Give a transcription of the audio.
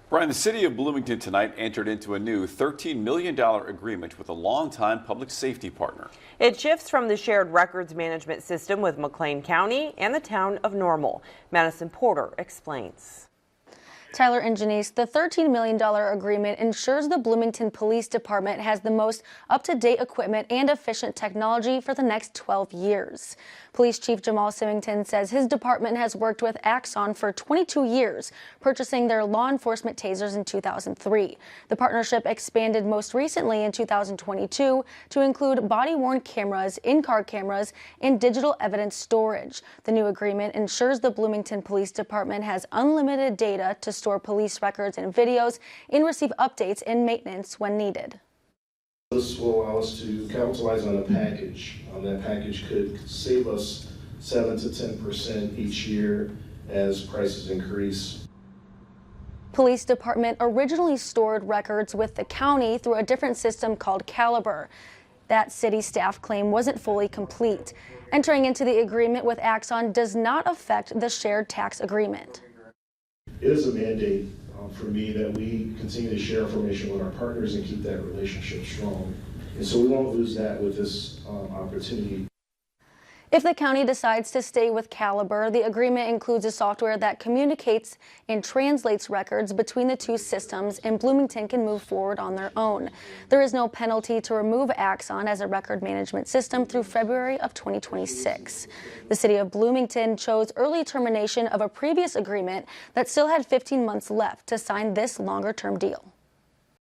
Brian, the city of Bloomington tonight entered into a new $13 million agreement with a longtime public safety partner. It shifts from the shared records management system with McLean County and the town of Normal. Madison Porter explains. Tyler and Janice, the $13 million agreement ensures the Bloomington Police Department has the most up-to-date equipment and efficient technology for the next 12 years. Police Chief Jamal Symington says his department has worked with Axon for 22 years, purchasing their law enforcement tasers in 2003. The partnership expanded most recently in 2022 to include body-worn cameras, in-car cameras, and digital evidence storage. The new agreement ensures the Bloomington Police Department has unlimited data to store police records and videos and receive updates and maintenance when needed. This will allow us to capitalize on a package. That package could save us 7 to 10% each year as prices increase. Police Department originally stored records with the county through a different system called Caliber. That city staff claim wasn't fully complete. Entering into the agreement with Axon does not affect the shared tax agreement. It is a mandate for me that we continue to share information with our partners and keep that relationship strong. And so we won't lose that with this opportunity. If the county decides to stay with Caliber, the agreement includes a software that communicates and translates records between the two systems, and Bloomington can move forward on their own. There is no penalty to remove Axon as a record management system through February of 2026. The city of Bloomington chose early termination of a previous agreement that still had 15 months left to sign this longer-term deal.